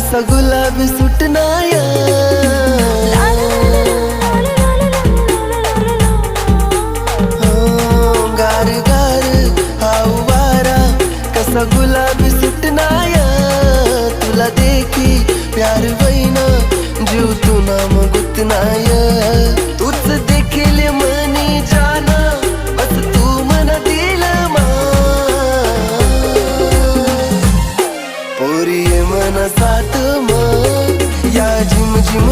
कसा गुलाबी सुटनाया गार गार हाऊ वारा कसा गुलाबी सुटनाया तुला देखी प्यार वैना जीव तू नाम गुतनाया तूच देखील मनी जाना बस तू मन दिल मा पोरी मन साथ मा या झिम झिम